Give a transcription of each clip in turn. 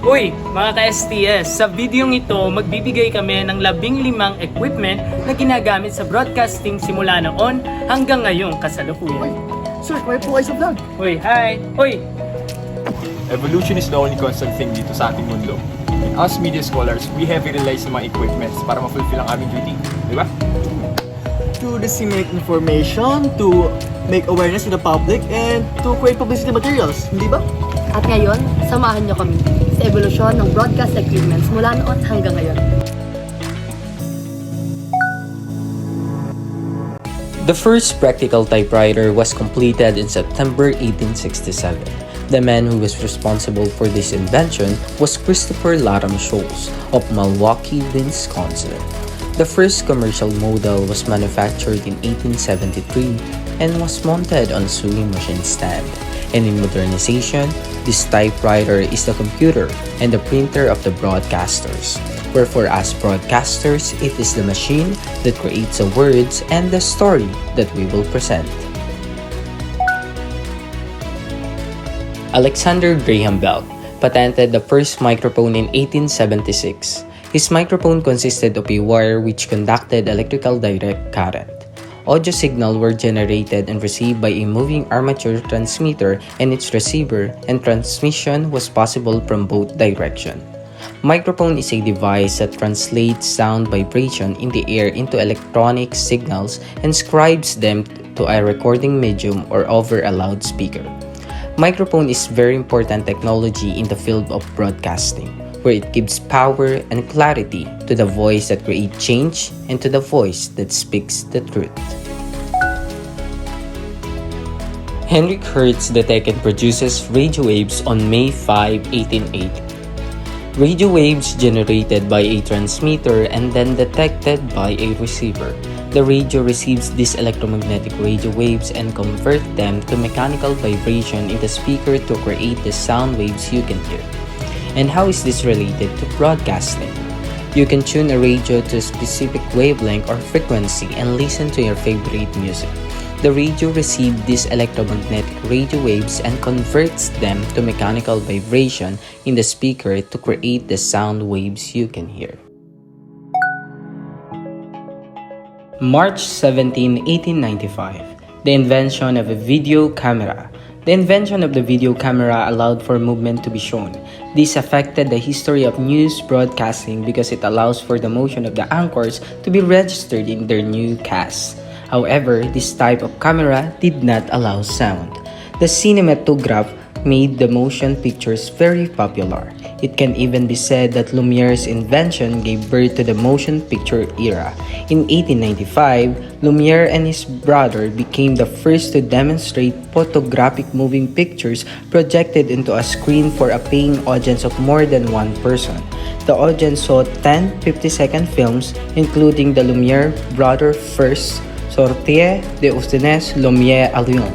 Uy, mga ka-STS, sa videong ito, magbibigay kami ng 15 equipment na ginagamit sa broadcasting simula noon hanggang ngayong kasalukuyan. Sir, kaya po kayo sa vlog. Uy, hi! Uy! Evolution is the only constant thing dito sa ating mundo. And us media scholars, we heavily rely sa mga equipments para ma-fulfill ang aming duty. Di ba? To disseminate information, to make awareness to the public, and to create publicity materials, hindi ba? At ngayon, samahan niyo kami sa evolusyon ng broadcast equipments mula noon hanggang ngayon. The first practical typewriter was completed in September 1867. The man who was responsible for this invention was Christopher Latham Sholes of Milwaukee, Wisconsin. The first commercial model was manufactured in 1873 and was mounted on a sewing machine stand. And in modernization, this typewriter is the computer and the printer of the broadcasters. Wherefore, as broadcasters, it is the machine that creates the words and the story that we will present. Alexander Graham Bell patented the first microphone in 1876. His microphone consisted of a wire which conducted electrical direct current. Audio signals were generated and received by a moving armature transmitter and its receiver, and transmission was possible from both directions. Microphone is a device that translates sound vibration in the air into electronic signals and scribes them to a recording medium or over a loudspeaker. Microphone is very important technology in the field of broadcasting, where it gives power and clarity to the voice that creates change and to the voice that speaks the truth. Henrik Hertz detected and produces radio waves on May 5, 1880. Radio waves generated by a transmitter and then detected by a receiver. The radio receives these electromagnetic radio waves and converts them to mechanical vibration in the speaker to create the sound waves you can hear. And how is this related to broadcasting? You can tune a radio to a specific wavelength or frequency and listen to your favorite music. The radio receives these electromagnetic radio waves and converts them to mechanical vibration in the speaker to create the sound waves you can hear. March 17, 1895. The invention of a video camera. The invention of the video camera allowed for movement to be shown. This affected the history of news broadcasting because it allows for the motion of the anchors to be registered in their newscasts. However, this type of camera did not allow sound. The cinematograph made the motion pictures very popular. It can even be said that Lumiere's invention gave birth to the motion picture era. In 1895, Lumiere and his brother became the first to demonstrate photographic moving pictures projected into a screen for a paying audience of more than one person. The audience saw 10 50-second films, including the Lumiere brother first Sortie de Ustenes Lumiere à Lyon.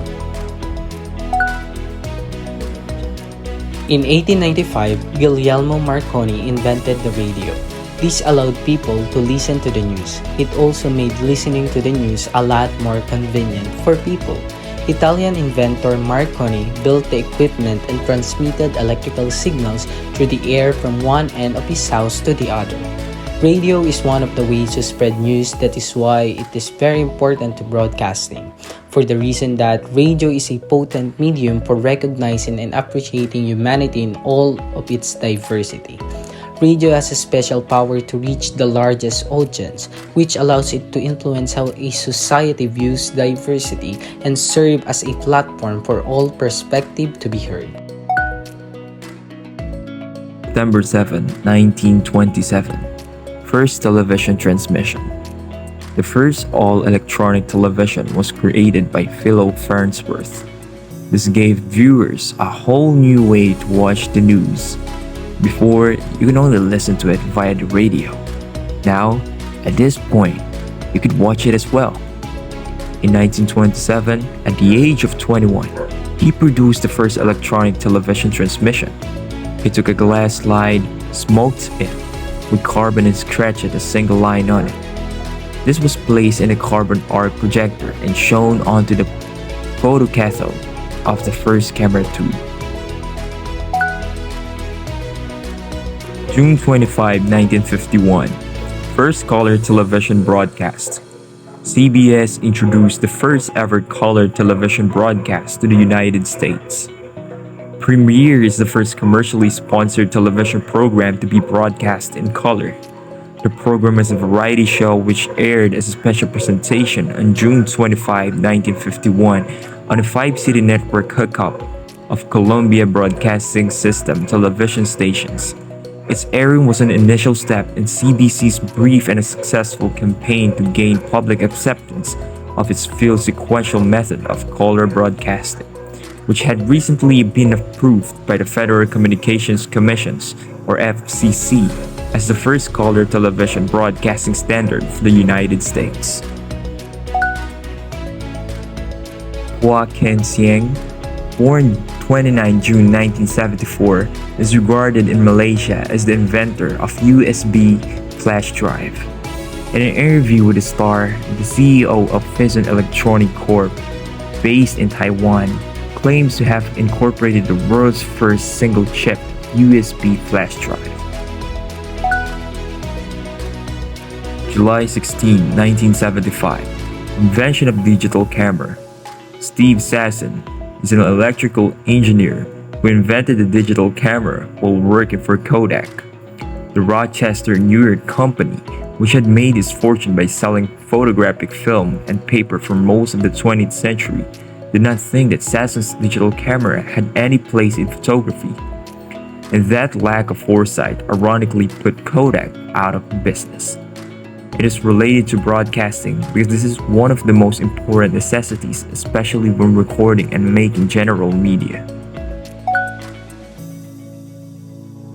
In 1895, Guglielmo Marconi invented the radio. This allowed people to listen to the news. It also made listening to the news a lot more convenient for people. Italian inventor Marconi built the equipment and transmitted electrical signals through the air from one end of his house to the other. Radio is one of the ways to spread news. That is why it is very important to broadcasting, for the reason that radio is a potent medium for recognizing and appreciating humanity in all of its diversity. Radio has a special power to reach the largest audience, which allows it to influence how a society views diversity and serve as a platform for all perspectives to be heard. September 7, 1927. First television transmission. The first all-electronic television was created by Philo Farnsworth. This gave viewers a whole new way to watch the news. Before, you could only listen to it via the radio. Now, at this point, you could watch it as well. In 1927, at the age of 21, he produced the first electronic television transmission. He took a glass slide, smoked it with carbon and scratched a single line on it. This was placed in a carbon arc projector and shown onto the photocathode of the first camera tube. June 25, 1951. First color television broadcast. CBS introduced the first ever color television broadcast to the United States. Premiere is the first commercially sponsored television program to be broadcast in color. The program is a variety show which aired as a special presentation on June 25, 1951 on a 5-city network hookup of Columbia Broadcasting System television stations. Its airing was an initial step in CBC's brief and successful campaign to gain public acceptance of its field sequential method of color broadcasting, which had recently been approved by the Federal Communications Commissions, or FCC, as the first color television broadcasting standard for the United States. Hua Ken Sieng, born 29 June 1974, is regarded in Malaysia as the inventor of USB flash drive. In an interview with the Star, the CEO of Phison Electronic Corp, based in Taiwan, claims to have incorporated the world's first single-chip USB flash drive. July 16, 1975. Invention of digital camera. Steve Sasson is an electrical engineer who invented the digital camera while working for Kodak, the Rochester, New York company, which had made its fortune by selling photographic film and paper for most of the 20th century, did not think that Sasson's digital camera had any place in photography. And that lack of foresight ironically put Kodak out of business. It is related to broadcasting because this is one of the most important necessities, especially when recording and making general media.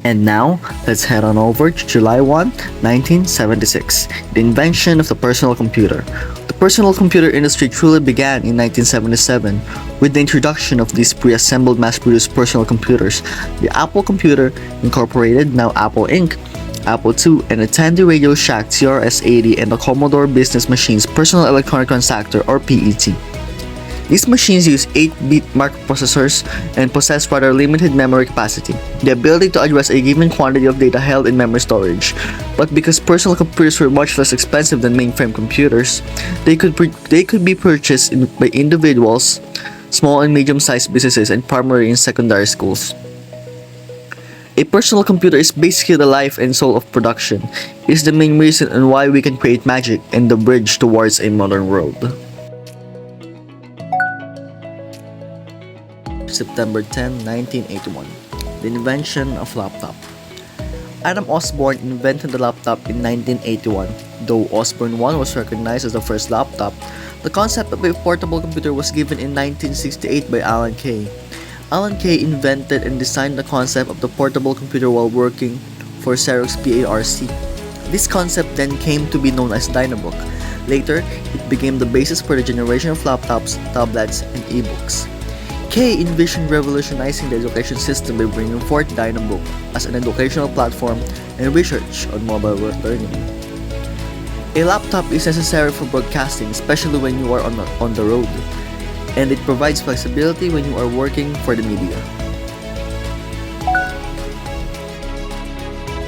And now, let's head on over to July 1, 1976, the invention of the personal computer. The personal computer industry truly began in 1977 with the introduction of these pre-assembled mass-produced personal computers, the Apple Computer Incorporated, now Apple Inc., Apple II, and the Tandy Radio Shack TRS-80 and the Commodore Business Machines Personal Electronic Transactor, or PET. These machines use 8-bit microprocessors and possess rather limited memory capacity, the ability to address a given quantity of data held in memory storage. But because personal computers were much less expensive than mainframe computers, they could be purchased by individuals, small and medium-sized businesses, and primarily in secondary schools. A personal computer is basically the life and soul of production. It is the main reason and why we can create magic and the bridge towards a modern world. September 10, 1981. The invention of laptop. Adam Osborne invented the laptop in 1981. Though Osborne 1 was recognized as the first laptop, the concept of a portable computer was given in 1968 by Alan Kay. Alan Kay invented and designed the concept of the portable computer while working for Xerox PARC. This concept then came to be known as Dynabook. Later, it became the basis for the generation of laptops, tablets, and e-books. Kay envisioned revolutionizing the education system by bringing forth Dynabook as an educational platform and research on mobile learning. A laptop is necessary for broadcasting, especially when you are on the road, and it provides flexibility when you are working for the media.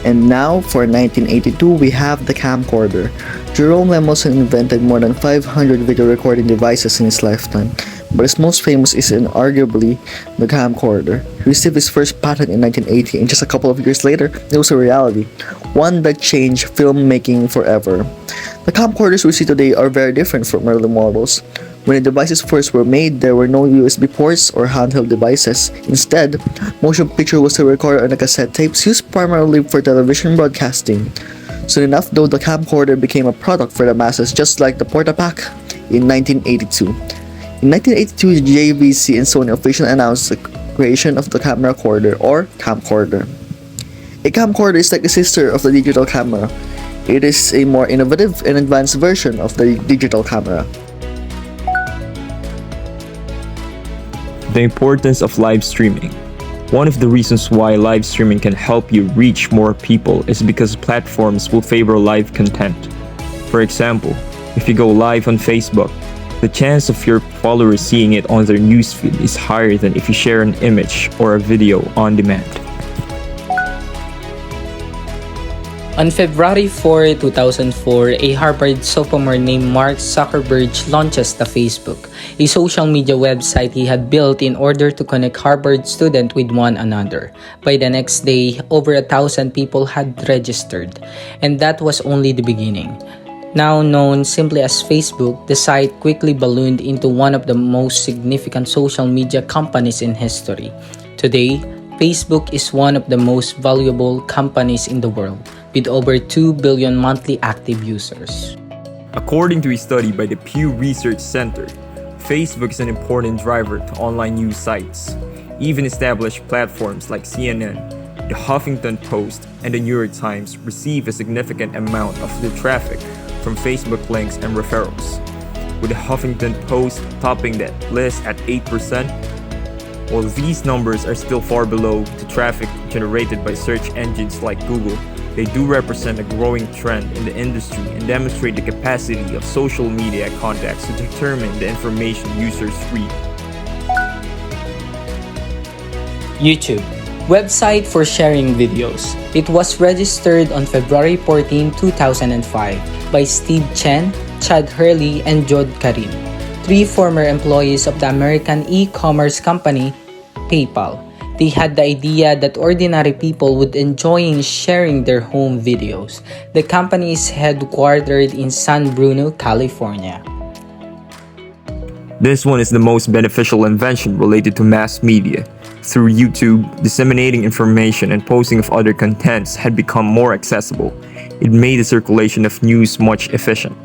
And now, for 1982, we have the camcorder. Jerome Lemelson invented more than 500 video recording devices in his lifetime, but his most famous is arguably the camcorder. He received his first patent in 1980, and just a couple of years later, it was a reality, one that changed filmmaking forever. The camcorders we see today are very different from early models. When the devices first were made, there were no USB ports or handheld devices. Instead, motion picture was a recorder on a cassette tapes used primarily for television broadcasting. Soon enough, though, the camcorder became a product for the masses, just like the Portapak in 1982. In 1982, JVC and Sony officially announced the creation of the camera recorder, or camcorder. A camcorder is like a sister of the digital camera. It is a more innovative and advanced version of the digital camera. The importance of live streaming. One of the reasons why live streaming can help you reach more people is because platforms will favor live content. For example, if you go live on Facebook, the chance of your followers seeing it on their newsfeed is higher than if you share an image or a video on demand. On February 4, 2004, a Harvard sophomore named Mark Zuckerberg launches the Facebook, a social media website he had built in order to connect Harvard students with one another. By the next day, over 1,000 people had registered, and that was only the beginning. Now known simply as Facebook, the site quickly ballooned into one of the most significant social media companies in history. Today, Facebook is one of the most valuable companies in the world, with over 2 billion monthly active users. According to a study by the Pew Research Center, Facebook is an important driver to online news sites. Even established platforms like CNN, the Huffington Post, and the New York Times receive a significant amount of their traffic from Facebook links and referrals, with the Huffington Post topping that list at 8%. While these numbers are still far below the traffic generated by search engines like Google, they do represent a growing trend in the industry and demonstrate the capacity of social media contacts to determine the information users read. YouTube, website for sharing videos. It was registered on February 14, 2005 by Steve Chen, Chad Hurley, and Jod Karim, 3 former employees of the American e-commerce company PayPal. They had the idea that ordinary people would enjoy sharing their home videos. The company is headquartered in San Bruno, California. This one is the most beneficial invention related to mass media. Through YouTube, disseminating information and posting of other contents had become more accessible. It made the circulation of news much efficient.